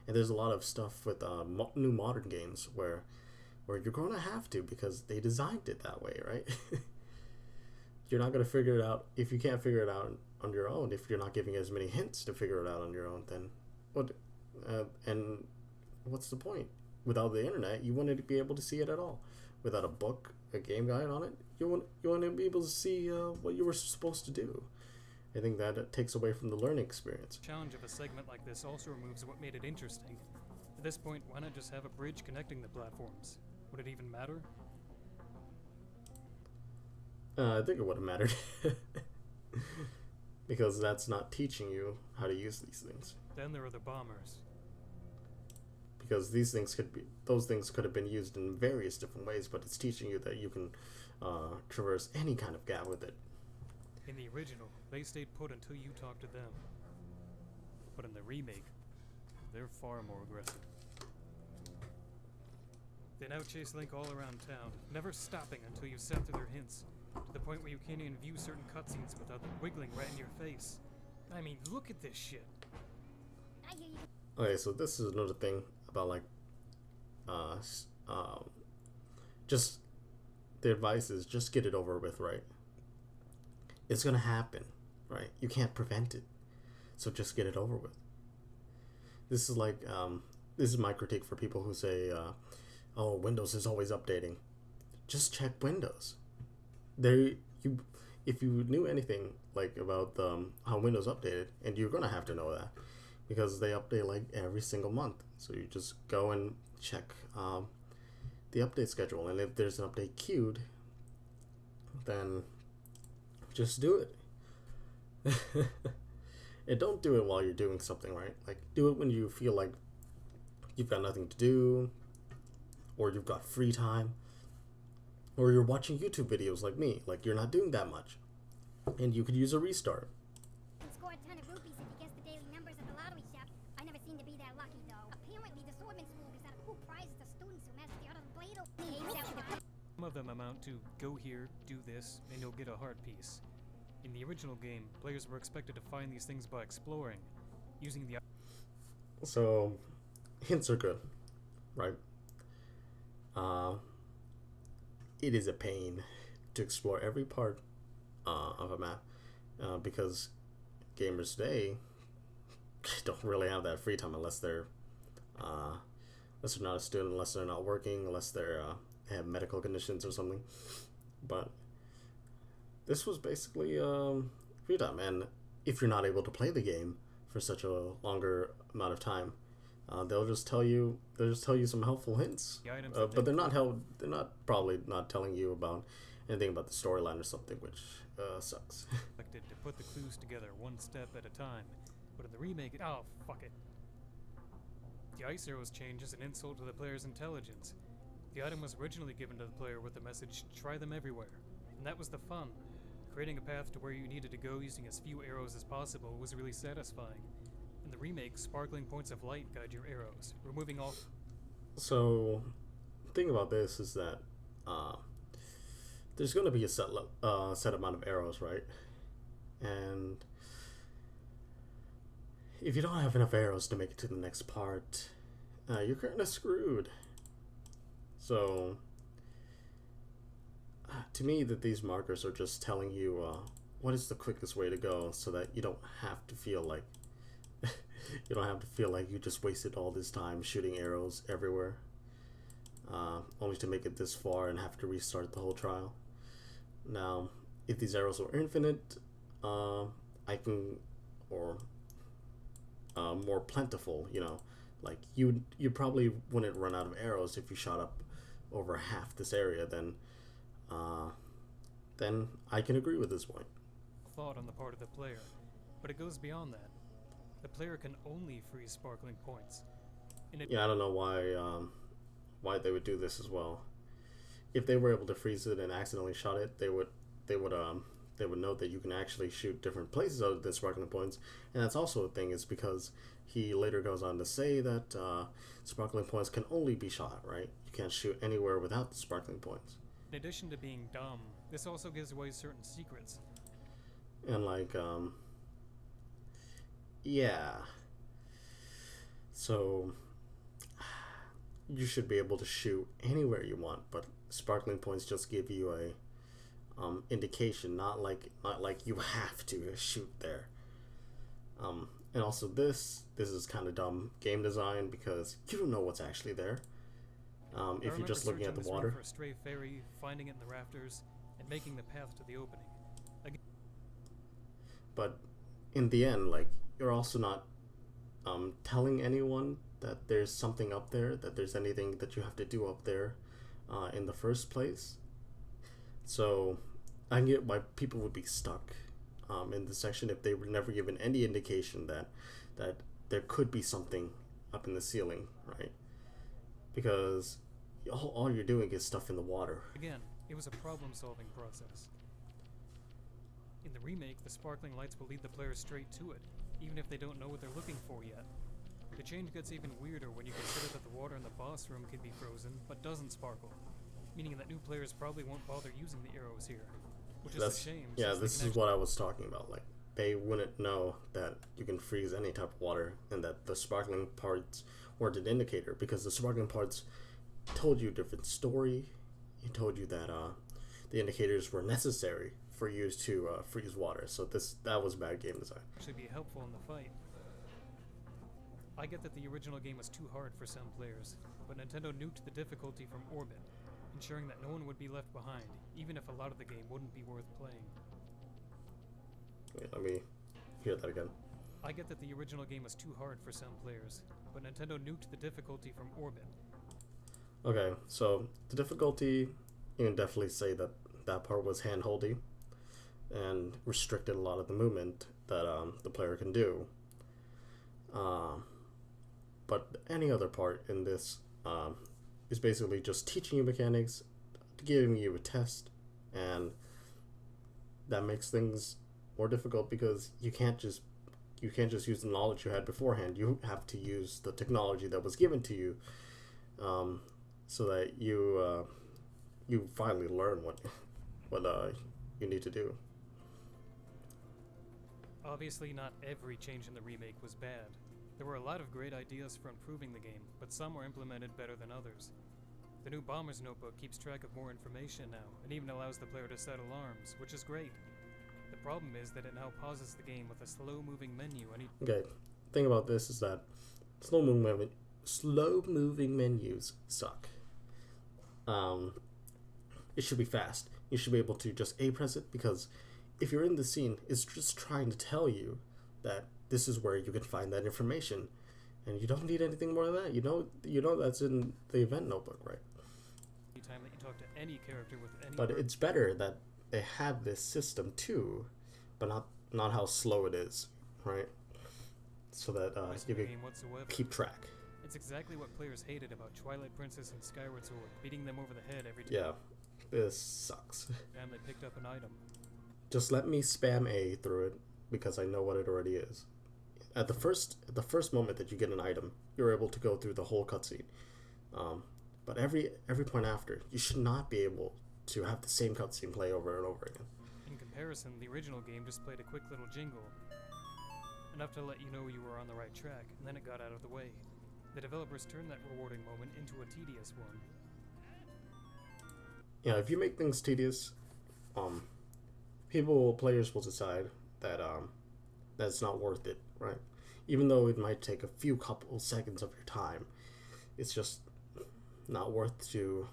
And there's a lot of stuff with new modern games where you're gonna have to, because they designed it that way, right? You're not gonna figure it out if you can't figure it out on your own. If you're not giving as many hints to figure it out on your own, then what? And what's the point? Without the internet, you wouldn't be able to see it at all. Without a book, a game guide on it, you wouldn't be able to see what you were supposed to do. I think that takes away from the learning experience. challenge of a segment like this also removes what made it interesting. At this point, why not just have a bridge connecting the platforms? Would it even matter? I think it would have mattered. Because that's not teaching you how to use these things. Then there are the bombers. Because those things could have been used in various different ways, but it's teaching you that you can traverse any kind of gap with it. In the original, they stayed put until you talked to them. But in the remake, they're far more aggressive. They now chase Link all around town, never stopping until you sat through their hints, to the point where you can't even view certain cutscenes without them wiggling right in your face. I mean, look at this shit. Okay, so this is another thing about, like, just the advice is just get it over with, right? It's gonna happen, right? You can't prevent it, so just get it over with. This is like this is my critique for people who say, "Oh, Windows is always updating." Just check Windows. If you knew anything like about how Windows updated, and you're gonna have to know that, because they update like every single month. So you just go and check the update schedule, and if there's an update queued, then just do it. And don't do it while you're doing something, right? Like, do it when you feel like you've got nothing to do, or you've got free time, or you're watching YouTube videos like me, like you're not doing that much, and you could use a restart. Can score a ton of rupees if you guess the daily numbers at the lottery shop. I never seem to be that lucky, though. Apparently, the swordman school gives out cool prizes to students who master the art of the blade. Some of them amount to go here, do this, and you'll get a heart piece. In the original game, players were expected to find these things by exploring, using the... So, hints are good, right? It is a pain to explore every part of a map because gamers today don't really have that free time unless they're not a student, unless they're not working, unless they're have medical conditions or something. But this was basically free time, and if you're not able to play the game for such a longer amount of time, they'll just tell you some helpful hints. But they're probably not telling you about anything about the storyline or something, which sucks. To put the clues together one step at a time, but in the remake, oh fuck it. The ice arrows change is an insult to the player's intelligence. The item was originally given to the player with the message, try them everywhere, and that was the fun. Creating a path to where you needed to go using as few arrows as possible was really satisfying. In the remake, sparkling points of light guide your arrows, removing all... So, the thing about this is that there's going to be a set amount of arrows, right? And if you don't have enough arrows to make it to the next part, you're kind of screwed. So, to me, that these markers are just telling you what is the quickest way to go, so that you don't have to feel like you just wasted all this time shooting arrows everywhere, only to make it this far and have to restart the whole trial. Now, if these arrows were infinite, or more plentiful, like you probably wouldn't run out of arrows if you shot up over half this area. Then I can agree with this point. Thought on the part of the player, but it goes beyond that. The player can only freeze sparkling points. Yeah, I don't know why they would do this as well. If they were able to freeze it and accidentally shot it, they would note that you can actually shoot different places other than sparkling points, and that's also a thing. Is because he later goes on to say that sparkling points can only be shot, right? You can't shoot anywhere without the sparkling points. In addition to being dumb, this also gives away certain secrets. And yeah. So you should be able to shoot anywhere you want, but sparkling points just give you a indication, not like you have to shoot there. And also this is kind of dumb game design because you don't know what's actually there. If you're just looking at the water. For a stray fairy, finding it in the rafters, and making the path to the opening. But in the end, you're also not telling anyone that there's something up there, that there's anything that you have to do up there in the first place. So I get why people would be stuck in this section if they were never given any indication that there could be something up in the ceiling, right? Because all you're doing is stuff in the water. Again, it was a problem-solving process. In the remake, the sparkling lights will lead the player straight to it, even if they don't know what they're looking for yet. The change gets even weirder when you consider that the water in the boss room can be frozen, but doesn't sparkle, meaning that new players probably won't bother using the arrows here, which is a shame. Yeah, this is what I was talking about. They wouldn't know that you can freeze any type of water, and that the sparkling parts weren't an indicator, because the sparkling parts told you a different story. It told you that the indicators were necessary for you to freeze water. So that was bad game design. Actually be helpful in the fight. I get that the original game was too hard for some players, but Nintendo nuked the difficulty from orbit, ensuring that no one would be left behind, even if a lot of the game wouldn't be worth playing. Wait, let me hear that again. I get that the original game was too hard for some players, but Nintendo nuked the difficulty from orbit. Okay, so the difficulty, you can definitely say that part was hand-holdy and restricted a lot of the movement that the player can do. But any other part in this is basically just teaching you mechanics, giving you a test, and that makes things more difficult because you can't just use the knowledge you had beforehand. You have to use the technology that was given to you, so that you finally learn what you need to do. Obviously, not every change in the remake was bad. There were a lot of great ideas for improving the game, but some were implemented better than others. The new Bomber's Notebook keeps track of more information now, and even allows the player to set alarms, which is great. The problem is that it now pauses the game with a slow-moving menu. Okay, the thing about this is that slow-moving menus suck. It should be fast. You should be able to just press it, because if you're in the scene, it's just trying to tell you that this is where you can find that information, and you don't need anything more than that. You know that's in the event notebook, right? Anytime that you talk to any character with any. But it's better that they have this system too, but not how slow it is, right? So that you can keep track. It's exactly what players hated about Twilight Princess and Skyward Sword, beating them over the head every time. Yeah, this sucks. And they picked up an item. Just let me spam A through it, because I know what it already is. At the first moment that you get an item, you're able to go through the whole cutscene. But every point after, you should not be able to have the same cutscene play over and over again. In comparison, the original game just played a quick little jingle, enough to let you know you were on the right track, and then it got out of the way. The developers turned that rewarding moment into a tedious one. Yeah, if you make things tedious, players will decide that that's not worth it, right? Even though it might take a few couple seconds of your time, it's just not worth to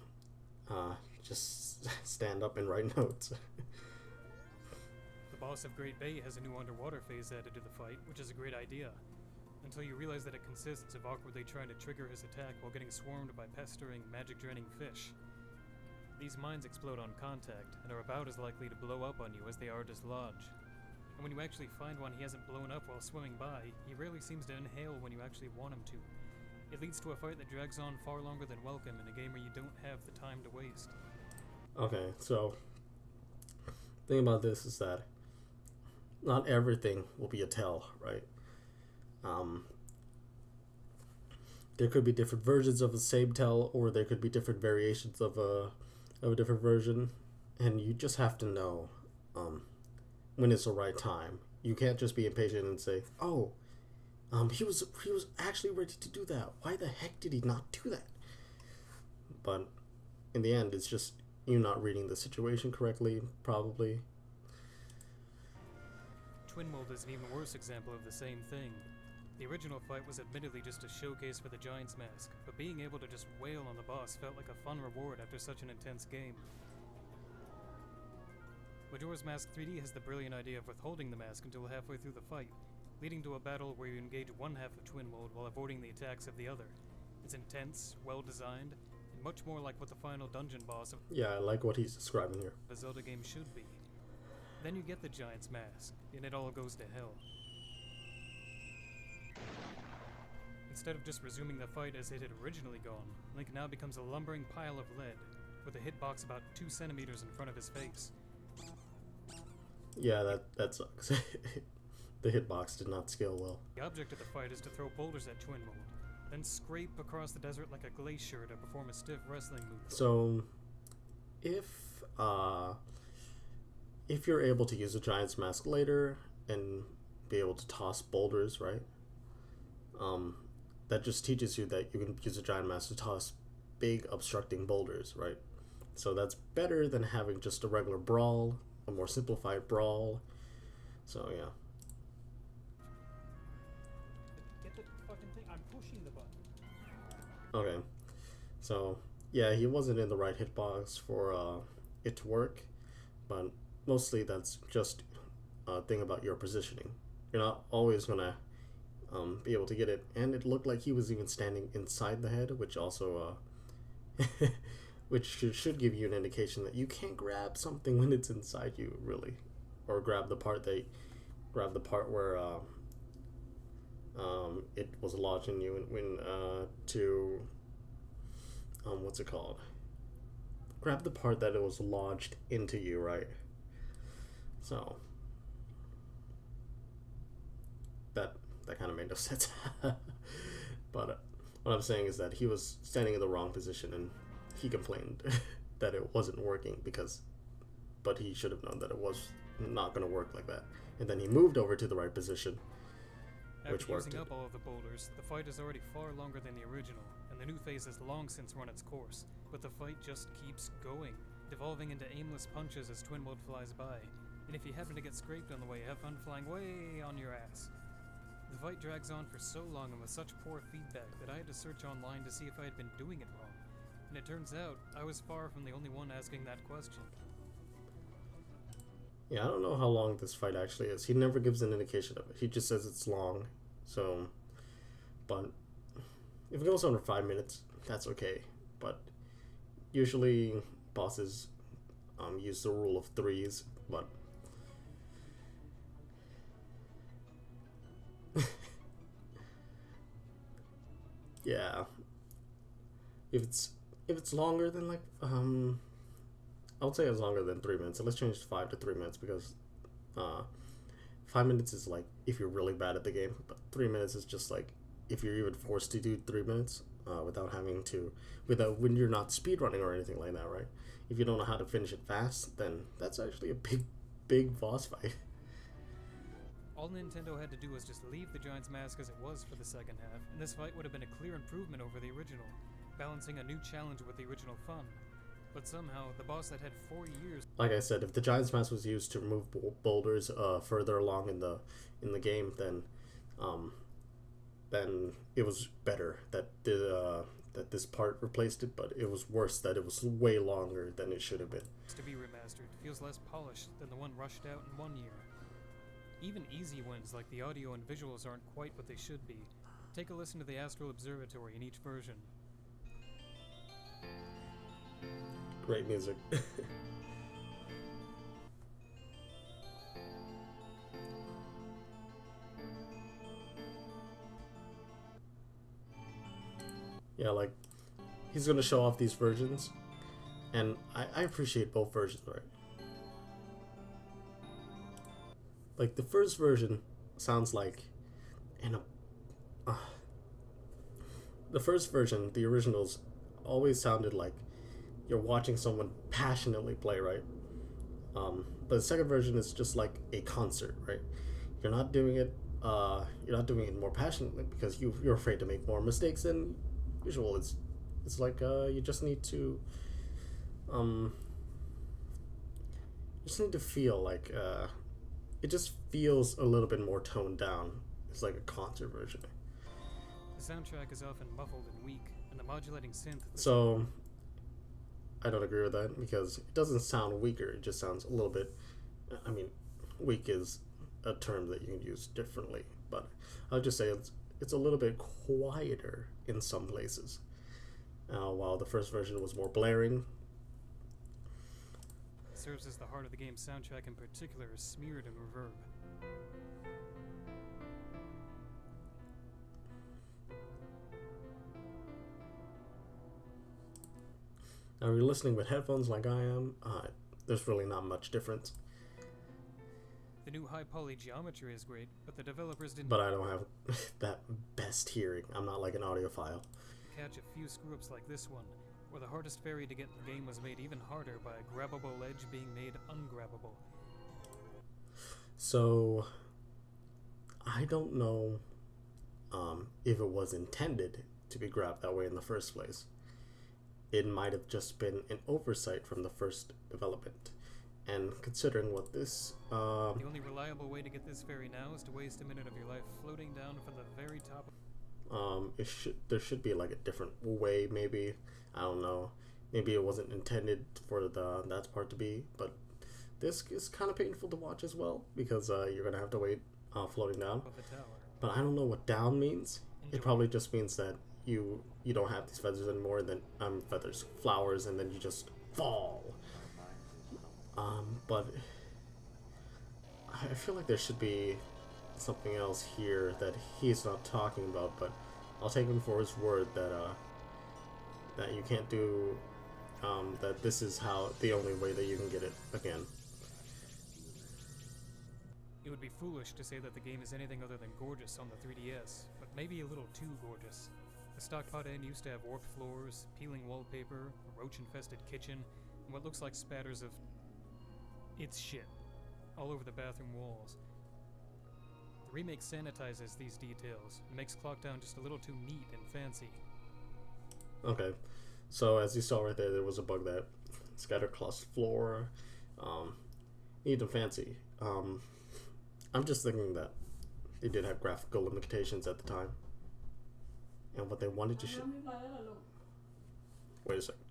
just stand up and write notes. The boss of Great Bay has a new underwater phase added to the fight, which is a great idea, until you realize that it consists of awkwardly trying to trigger his attack while getting swarmed by pestering, magic-draining fish. These mines explode on contact, and are about as likely to blow up on you as they are dislodge. And when you actually find one he hasn't blown up while swimming by, he rarely seems to inhale when you actually want him to. It leads to a fight that drags on far longer than welcome in a game where you don't have the time to waste. Okay, so the thing about this is that not everything will be a tell, right? There could be different versions of the same tell, or there could be different variations of a different version, and you just have to know when it's the right time. You can't just be impatient and say, "Oh, he was actually ready to do that. Why the heck did he not do that?" But in the end, it's just you not reading the situation correctly, probably. Twin Mold is an even worse example of the same thing. The original fight was admittedly just a showcase for the Giant's Mask, but being able to just wail on the boss felt like a fun reward after such an intense game. Majora's Mask 3D has the brilliant idea of withholding the mask until halfway through the fight, leading to a battle where you engage one half of Twin Mold while avoiding the attacks of the other. It's intense, well-designed, and much more like what the final dungeon boss of I like what he's describing here. a Zelda game should be. Then you get the Giant's Mask, and it all goes to hell. Instead of just resuming the fight as it had originally gone, Link now becomes a lumbering pile of lead, with a hitbox about 2 centimeters in front of his face. Yeah, that sucks. The hitbox did not scale well. The object of the fight is to throw boulders at Twin Mold, then scrape across the desert like a glacier to perform a stiff wrestling move. So, if you're able to use a Giant's Mask later and be able to toss boulders, right? That just teaches you that you can use a Giant Mask to toss big obstructing boulders, right? So that's better than having just a regular brawl, a more simplified brawl. So yeah. Get the fucking thing, I'm pushing the button. Okay. So yeah, he wasn't in the right hitbox for it to work, but mostly that's just a thing about your positioning. You're not always gonna be able to get it, and it looked like he was even standing inside the head, which also which should give you an indication that you can't grab something when it's inside you, really, or grab the part where it was lodged in you, and when to what's it called, grab the part that it was lodged into you, right? So that kind of made no sense. But what I'm saying is that he was standing in the wrong position, and he complained that it wasn't working but he should have known that it was not going to work like that. And then he moved over to the right position, which worked. After using up all of the boulders, the fight is already far longer than the original, and the new phase has long since run its course. But the fight just keeps going, devolving into aimless punches as Twin World flies by. And if you happen to get scraped on the way, have fun flying way on your ass. The fight drags on for so long and with such poor feedback that I had to search online to see if I had been doing it wrong. And it turns out, I was far from the only one asking that question. Yeah, I don't know how long this fight actually is. He never gives an indication of it. He just says it's long. So, but if it goes under 5 minutes, that's okay. But usually bosses use the rule of threes, but yeah, if it's longer than like I would say it's longer than 3 minutes. So let's change 5 to 3 minutes, because 5 minutes is like if you're really bad at the game, but 3 minutes is just like if you're even forced to do 3 minutes without when you're not speedrunning or anything like that, right? If you don't know how to finish it fast, then that's actually a big boss fight. All Nintendo had to do was just leave the Giant's Mask as it was for the second half, and this fight would have been a clear improvement over the original, balancing a new challenge with the original fun. But somehow, the boss that had 4 years... Like I said, if the Giant's Mask was used to remove boulders further along in the game, then it was better that that this part replaced it. But it was worse that it was way longer than it should have been. To be remastered feels less polished than the one rushed out in 1 year. Even easy wins like the audio and visuals aren't quite what they should be. Take a listen to the Astral Observatory in each version. Great music. Yeah, like, he's gonna show off these versions, and I appreciate both versions, right? Like, the first version sounds like the first version, the originals, always sounded like you're watching someone passionately play, right? But the second version is just like a concert, right? You're not doing it more passionately because you're afraid to make more mistakes than usual. It's like you just need to feel like it just feels a little bit more toned down. It's like a concert version. The soundtrack is often muffled and weak, and the modulating synth... So, I don't agree with that, because it doesn't sound weaker, it just sounds a little bit... I mean, weak is a term that you can use differently, but I'll just say it's a little bit quieter in some places. While the first version was more blaring. Serves as the heart of the game's soundtrack in particular is smeared in reverb. Now, if you're listening with headphones like I am, there's really not much difference. The new high poly geometry is great, but the developers didn't... But I don't have that best hearing. I'm not like an audiophile. Catch a few screw-ups like this one, where the hardest fairy to get in the game was made even harder by a grabbable ledge being made ungrabbable. So, I don't know if it was intended to be grabbed that way in the first place. It might have just been an oversight from the first development. And considering what this... The only reliable way to get this fairy now is to waste a minute of your life floating down from the very top. There should be like a different way, maybe. I don't know. Maybe it wasn't intended for that part to be, but this is kind of painful to watch as well, because you're gonna have to wait floating down. But I don't know what down means. It probably just means that you don't have these feathers anymore, and then flowers, and then you just fall. But I feel like there should be something else here that he's not talking about, but I'll take him for his word that that you can't do that this is the only way that you can get it again. It would be foolish to say that the game is anything other than gorgeous on the 3DS, but maybe a little too gorgeous. The stock pot end used to have warped floors, peeling wallpaper, a roach-infested kitchen, and what looks like spatters of... it's shit all over the bathroom walls. The remake sanitizes these details and makes Clockdown just a little too neat and fancy. Okay, so as you saw right there, there was a bug that scatter cluster floor, neat and fancy. I'm just thinking that they did have graphical limitations at the time, and what they wanted to show. Wait a second.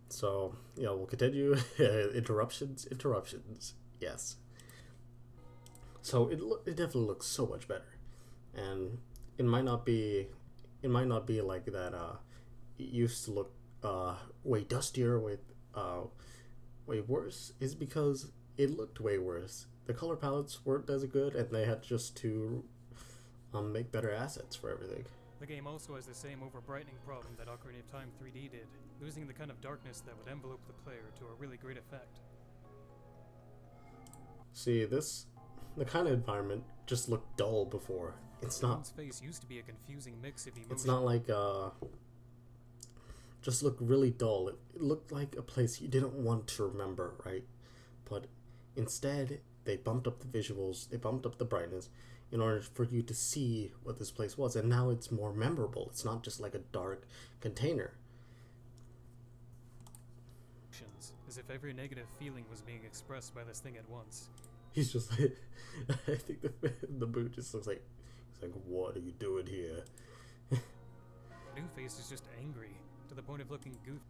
So, yeah, we'll continue. Interruptions. Yes. So it definitely looks so much better, and it might not be like that. It used to look way dustier, way worse. Is because it looked way worse. The color palettes weren't as good, and they had just to make better assets for everything. The game also has the same overbrightening problem that Ocarina of Time 3D did, losing the kind of darkness that would envelope the player to a really great effect. See, the kind of environment just looked dull before. It's not. Link's face used to be a confusing mix of emotion. It's not like just looked really dull. It looked like a place you didn't want to remember, right? But instead, they bumped up the visuals, they bumped up the brightness in order for you to see what this place was, and now it's more memorable. It's not just like a dark container. As if every negative feeling was being expressed by this thing at once. He's just like, I think the boot just looks like, he's like, what are you doing here? New Face is just angry, to the point of looking goofy.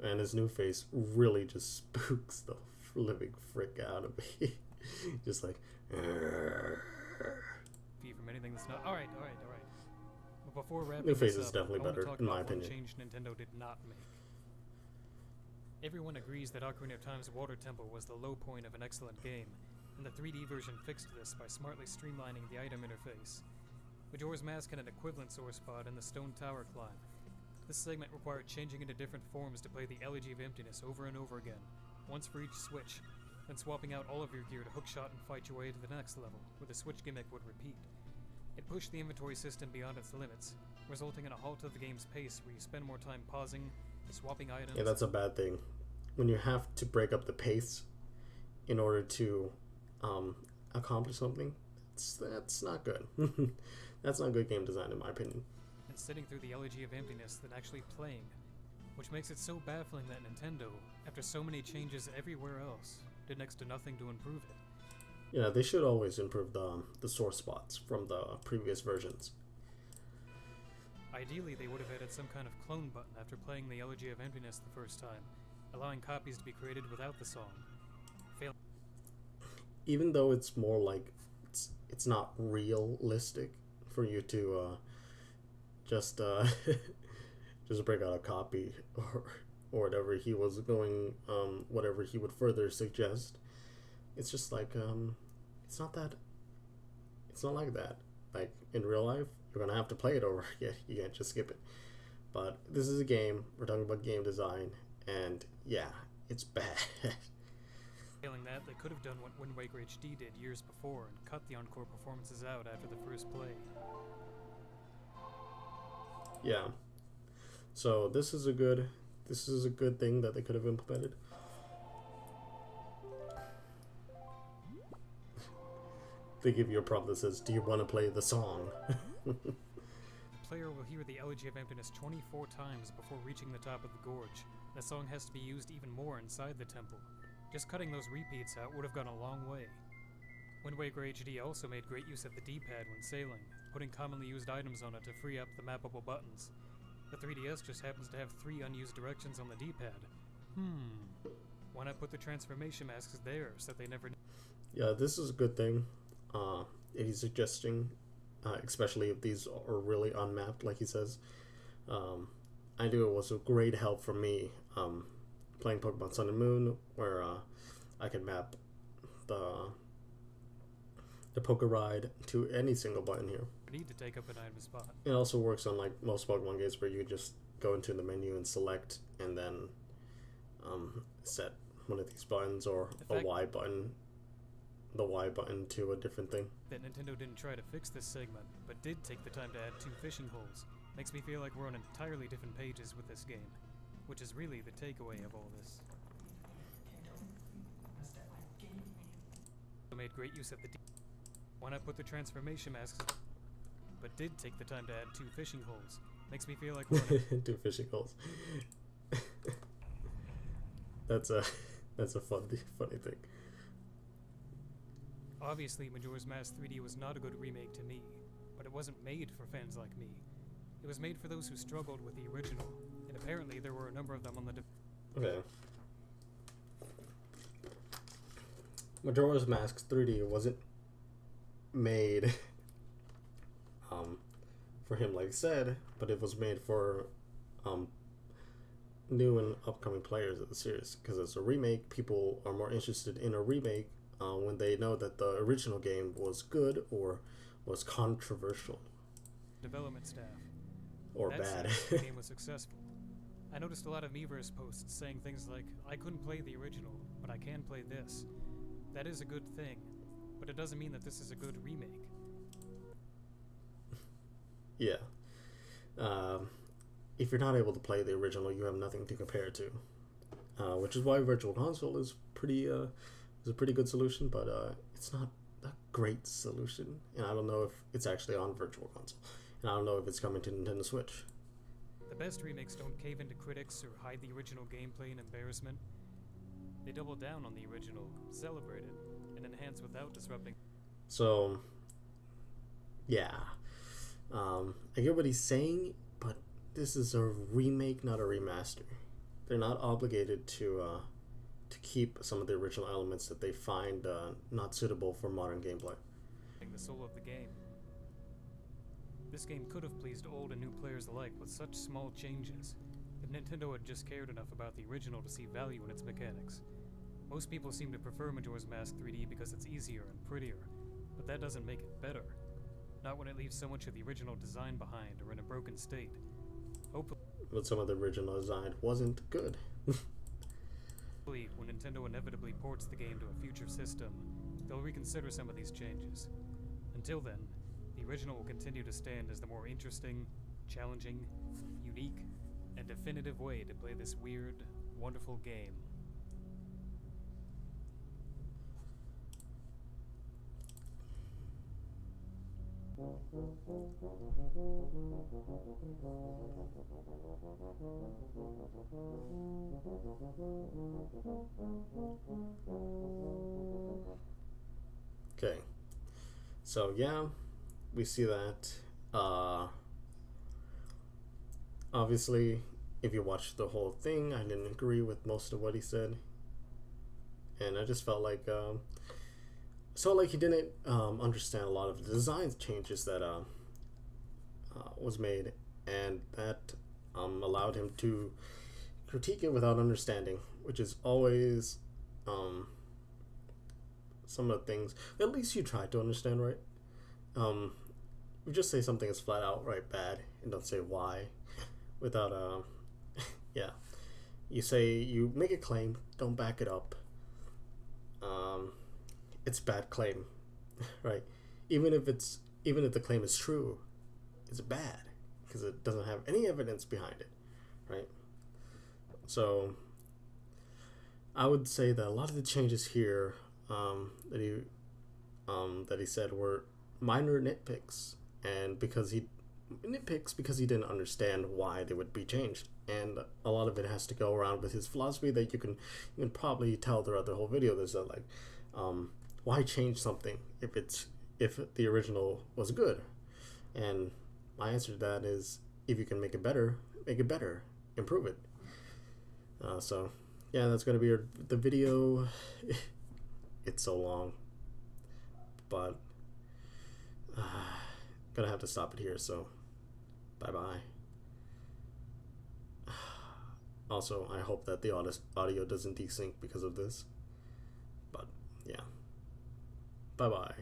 And his new face really just spooks the living frick out of me. Just like, from anything that's not. Alright. But before wrapping New Face this is up, definitely I want to better, talk in about my one opinion. change Nintendo did not make. Everyone agrees that Ocarina of Time's Water Temple was the low point of an excellent game, and the 3D version fixed this by smartly streamlining the item interface. Majora's Mask had an equivalent sore spot in the Stone Tower climb. This segment required changing into different forms to play the Elegy of Emptiness over and over again, once for each switch, then swapping out all of your gear to hookshot and fight your way to the next level, where the switch gimmick would repeat. It pushed the inventory system beyond its limits, resulting in a halt of the game's pace where you spend more time pausing, swapping items. yeah, that's a bad thing. When you have to break up the pace in order to accomplish something, that's not good. That's not good game design, in my opinion. And sitting through the Elegy of Emptiness than actually playing, which makes it so baffling that Nintendo, after so many changes everywhere else, did next to nothing to improve it. Yeah, they should always improve the sore spots from the previous versions. Ideally, they would have added some kind of clone button after playing the Elegy of Emptiness the first time, allowing copies to be created without the song. Even though it's more like it's not realistic for you to just break out a copy or whatever he was going whatever he would further suggest. It's just like it's not like that. Like in real life, you're gonna have to play it over again. You can't just skip it. But this is a game. We're talking about game design, and yeah, it's bad. Failing that, they could have done what Wind Waker HD did years before and cut the encore performances out after the first play. Yeah. So this is a good thing that they could have implemented. They give you a prompt that says, "Do you want to play the song?" The player will hear the Elegy of Emptiness 24 times before reaching the top of the gorge. The song has to be used even more inside the temple. Just cutting those repeats out would have gone a long way. Wind Waker HD also made great use of the D-pad when sailing, putting commonly used items on it to free up the mappable buttons. The 3DS just happens to have 3 unused directions on the D-pad. Why not put the transformation masks there so they never... Yeah, this is a good thing. He's suggesting, especially if these are really unmapped, like he says. I knew it was a great help for me playing Pokemon Sun and Moon, where I could map the the poker ride to any single button here. Need to take up an item spot. It also works on like most Pokemon games where you just go into the menu and select and then set one of these buttons or a Y button, the Y button to a different thing. That Nintendo didn't try to fix this segment, but did take the time to add 2 fishing holes, makes me feel like we're on entirely different pages with this game, which is really the takeaway of all this. Made great use of the why not put the transformation masks, but did take the time to add 2 fishing holes, makes me feel like we're on 2 fishing holes. That's a funny thing. Obviously, Majora's Mask 3D was not a good remake to me, but it wasn't made for fans like me. It was made for those who struggled with the original, and apparently there were a number of them on the Okay. Majora's Mask 3D wasn't made for him, like I said, but it was made for new and upcoming players of the series, because it's a remake. People are more interested in a remake when they know that the original game was good or was controversial development staff. or That bad. said, the game was successful. I noticed a lot of Miiverse posts saying things like, I couldn't play the original, but I can play this. That is a good thing, but it doesn't mean that this is a good remake. Yeah. If you're not able to play the original, you have nothing to compare it to, which is why Virtual Console is a pretty good solution, but it's not a great solution, and I don't know if it's actually on Virtual Console, and I don't know if it's coming to Nintendo Switch. The best remakes don't cave into critics or hide the original gameplay and embarrassment. They double down on the original, celebrate it, and enhance without disrupting. So, yeah, I get what he's saying, but this is a remake, not a remaster. They're not obligated to keep some of the original elements that they find not suitable for modern gameplay. The soul of the game. This game could have pleased old and new players alike with such small changes, if Nintendo had just cared enough about the original to see value in its mechanics. Most people seem to prefer Majora's Mask 3D because it's easier and prettier, but that doesn't make it better. Not when it leaves so much of the original design behind or in a broken state. But some of the original design wasn't good. Hopefully, when Nintendo inevitably ports the game to a future system, they'll reconsider some of these changes. Until then, the original will continue to stand as the more interesting, challenging, unique, and definitive way to play this weird, wonderful game. Okay, so yeah, we see that. Obviously, if you watch the whole thing, I didn't agree with most of what he said, and I just felt like he didn't understand a lot of the design changes that was made, and that allowed him to critique it without understanding, which is always some of the things. At least you try to understand, right? You just say something is flat out right bad and don't say why without yeah. You make a claim, don't back it up. It's a bad claim, right? Even if the claim is true, it's bad because it doesn't have any evidence behind it, right? So I would say that a lot of the changes here that he said were minor nitpicks, and because he didn't understand why they would be changed, and a lot of it has to go around with his philosophy that you can probably tell throughout the whole video. There's that like why change something if the original was good? And my answer to that is, if you can make it better, improve it. So yeah, that's gonna be the video. It's so long, but gonna have to stop it here, so bye bye. Also, I hope that the audio doesn't desync because of this, but yeah, bye bye.